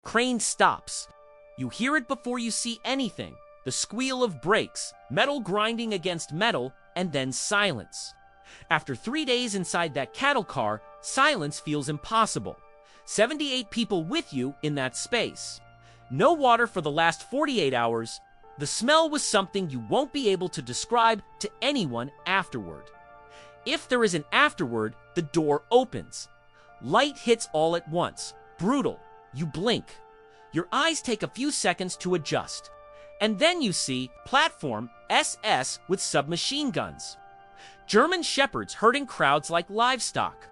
Crane stops. You hear it before you see anything. The squeal of brakes, metal grinding against metal, and then silence. After 3 days inside that cattle car, silence feels impossible. 78 people with you in that space. No water for the last 48 hours. The smell was something you won't be able to describe to anyone afterward. If there is an afterward, the door opens. Light hits all at once. Brutal. You blink. Your eyes take a few seconds to adjust. And then you see platform SS with submachine guns. German shepherds herding crowds like livestock.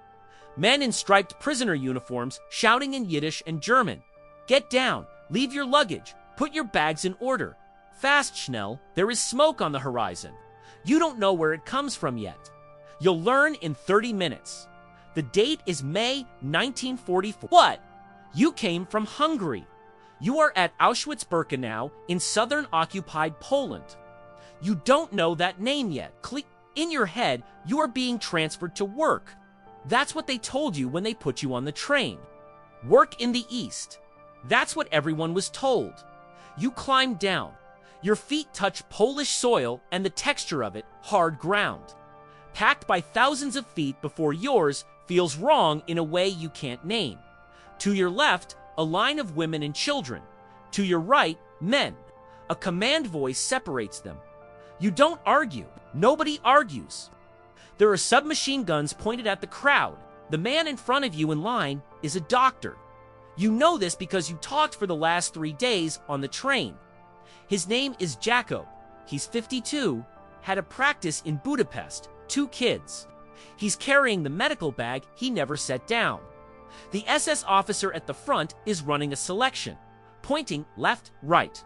Men in striped prisoner uniforms shouting in Yiddish and German. Get down, leave your luggage, put your bags in order. Fast, Schnell, there is smoke on the horizon. You don't know where it comes from yet. You'll learn in 30 minutes. The date is May 1944. What? You came from Hungary. You are at Auschwitz-Birkenau in southern occupied Poland. You don't know that name yet. In your head, you are being transferred to work. That's what they told you when they put you on the train. Work in the East. That's what everyone was told. You climb down. Your feet touch Polish soil and the texture of it, hard ground. Packed by thousands of feet before yours feels wrong in a way you can't name. To your left, a line of women and children. To your right, men. A command voice separates them. You don't argue. Nobody argues. There are submachine guns pointed at the crowd. The man in front of you in line is a doctor. You know this because you talked for the last 3 days on the train. His name is Jacob. He's 52, had a practice in Budapest, 2 kids. He's carrying the medical bag he never set down. The SS officer at the front is running a selection, pointing left, right.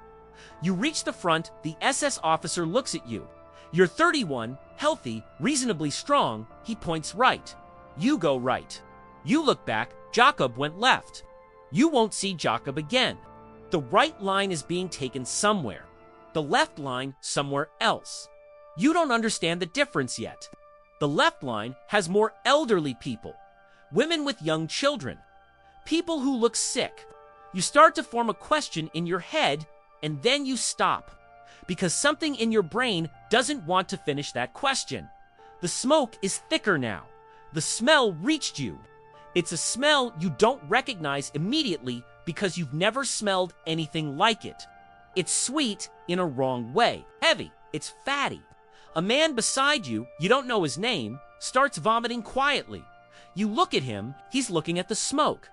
You reach the front, the SS officer looks at you. You're 31, healthy, reasonably strong, he points right. You go right. You look back, Jacob went left. You won't see Jacob again. The right line is being taken somewhere. The left line somewhere else. You don't understand the difference yet. The left line has more elderly people. Women with young children. People who look sick. You start to form a question in your head, and then you stop. Because something in your brain doesn't want to finish that question. The smoke is thicker now. The smell reached you. It's a smell you don't recognize immediately because you've never smelled anything like it. It's sweet in a wrong way. Heavy. It's fatty. A man beside you, you don't know his name, starts vomiting quietly. You look at him, he's looking at the smoke.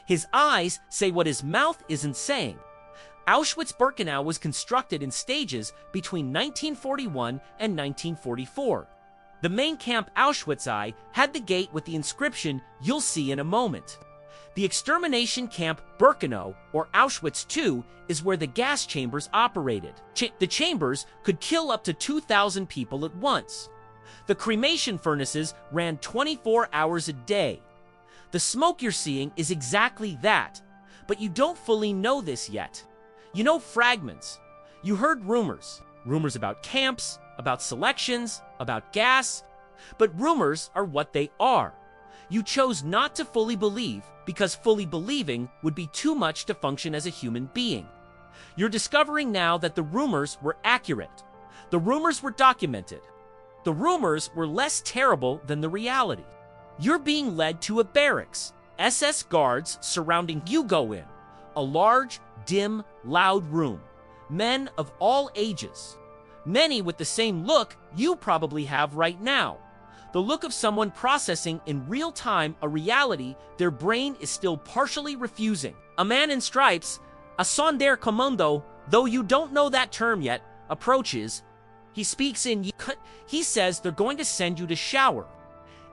His eyes say what his mouth isn't saying. Auschwitz-Birkenau was constructed in stages between 1941 and 1944. The main camp Auschwitz had the gate with the inscription you'll see in a moment. The extermination camp Birkenau, or Auschwitz II, is where the gas chambers operated. The chambers could kill up to 2,000 people at once. The cremation furnaces ran 24 hours a day. The smoke you're seeing is exactly that, but you don't fully know this yet. You know fragments. You heard rumors. Rumors about camps, about selections, about gas. But rumors are what they are. You chose not to fully believe because fully believing would be too much to function as a human being. You're discovering now that the rumors were accurate. The rumors were documented. The rumors were less terrible than the reality. You're being led to a barracks. SS guards surrounding you go in. A large, dim, loud room. Men of all ages. Many with the same look you probably have right now. The look of someone processing in real time a reality their brain is still partially refusing. A man in stripes, a Sonderkommando, though you don't know that term yet, approaches. He speaks in he says they're going to send you to shower.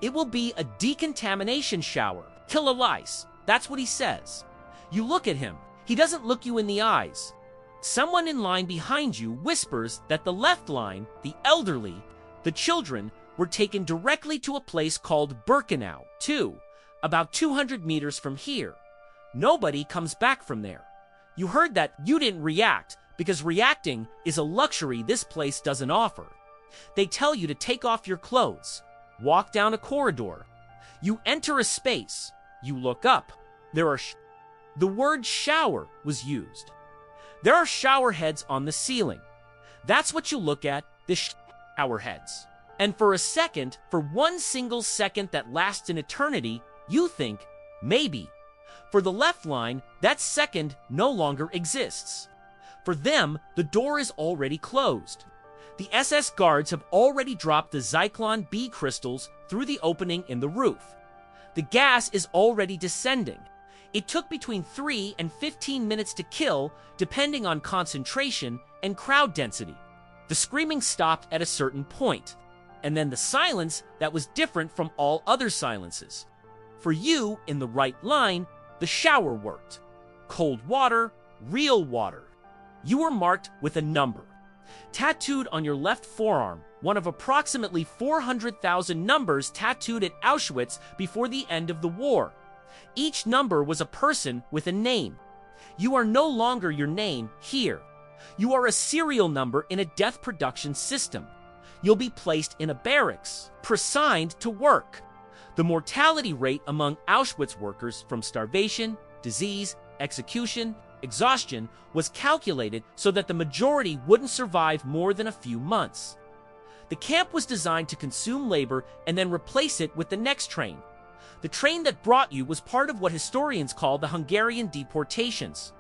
It will be a decontamination shower. Kill a lice. That's what he says. You look at him. He doesn't look you in the eyes. Someone in line behind you whispers that the left line, the elderly, the children, were taken directly to a place called Birkenau, too, about 200 meters from here. Nobody comes back from there. You heard that. You didn't react, because reacting is a luxury this place doesn't offer. They tell you to take off your clothes, walk down a corridor. You enter a space. You look up. There are the word shower was used. There are shower heads on the ceiling. That's what you look at, the shower heads. And for a second, for one single second that lasts an eternity, you think, maybe. For the left line, that second no longer exists. For them, the door is already closed. The SS guards have already dropped the Zyklon B crystals through the opening in the roof. The gas is already descending. It took between 3 and 15 minutes to kill, depending on concentration and crowd density. The screaming stopped at a certain point, and then the silence that was different from all other silences. For you, in the right line, the shower worked. Cold water, real water. You were marked with a number. Tattooed on your left forearm, one of approximately 400,000 numbers tattooed at Auschwitz before the end of the war. Each number was a person with a name. You are no longer your name here. You are a serial number in a death production system. You'll be placed in a barracks, preassigned to work. The mortality rate among Auschwitz workers from starvation, disease, execution, exhaustion was calculated so that the majority wouldn't survive more than a few months. The camp was designed to consume labor and then replace it with the next train. The train that brought you was part of what historians call the Hungarian deportations.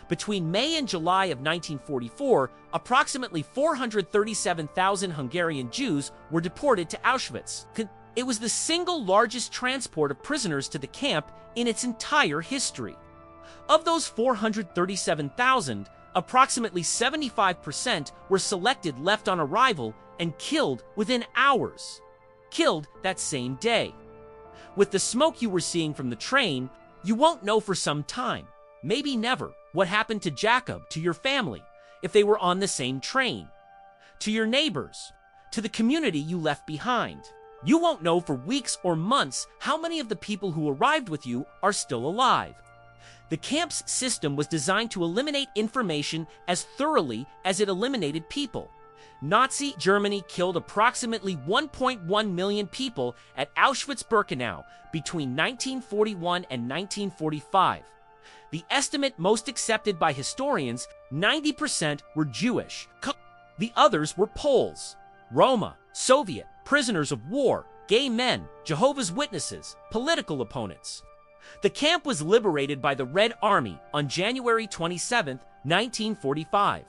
Between May and July of 1944, approximately 437,000 Hungarian Jews were deported to Auschwitz. It was the single largest transport of prisoners to the camp in its entire history. Of those 437,000, approximately 75% were selected left on arrival and killed within hours. Killed that same day. With the smoke you were seeing from the train, you won't know for some time, maybe never, what happened to Jacob, to your family, if they were on the same train, to your neighbors, to the community you left behind. You won't know for weeks or months how many of the people who arrived with you are still alive. The camp's system was designed to eliminate information as thoroughly as it eliminated people. Nazi Germany killed approximately 1.1 million people at Auschwitz-Birkenau between 1941 and 1945. The estimate most accepted by historians, 90% were Jewish. The others were Poles, Roma, Soviet, prisoners of war, gay men, Jehovah's Witnesses, political opponents. The camp was liberated by the Red Army on January 27, 1945.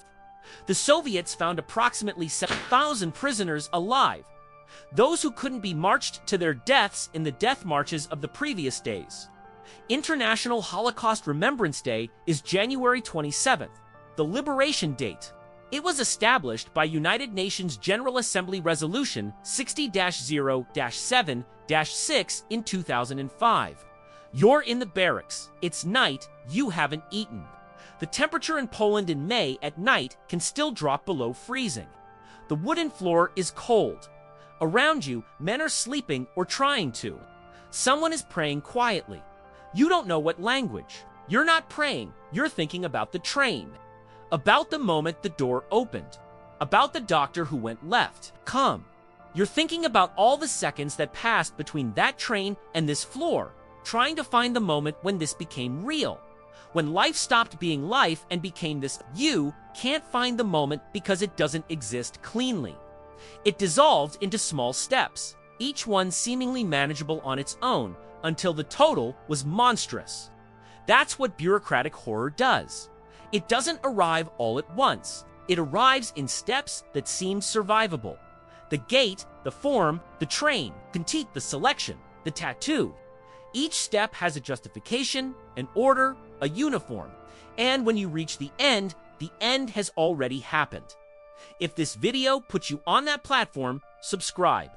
The Soviets found approximately 7,000 prisoners alive, those who couldn't be marched to their deaths in the death marches of the previous days. International Holocaust Remembrance Day is January 27th, the liberation date. It was established by United Nations General Assembly Resolution 60-0-7-6 in 2005. You're in the barracks. It's night. You haven't eaten. The temperature in Poland in May at night can still drop below freezing. The wooden floor is cold. Around you, men are sleeping or trying to. Someone is praying quietly. You don't know what language. You're not praying. You're thinking about the train. About the moment the door opened. About the doctor who went left. Come. You're thinking about all the seconds that passed between that train and this floor, trying to find the moment when this became real. When life stopped being life and became this, you can't find the moment because it doesn't exist cleanly. It dissolved into small steps, each one seemingly manageable on its own, until the total was monstrous. That's what bureaucratic horror does. It doesn't arrive all at once. It arrives in steps that seem survivable. The gate, the form, the train, critique, the selection, the tattoo. Each step has a justification, an order, a uniform. And when you reach the end has already happened. If this video puts you on that platform, subscribe.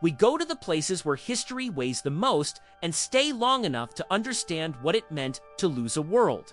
We go to the places where history weighs the most and stay long enough to understand what it meant to lose a world.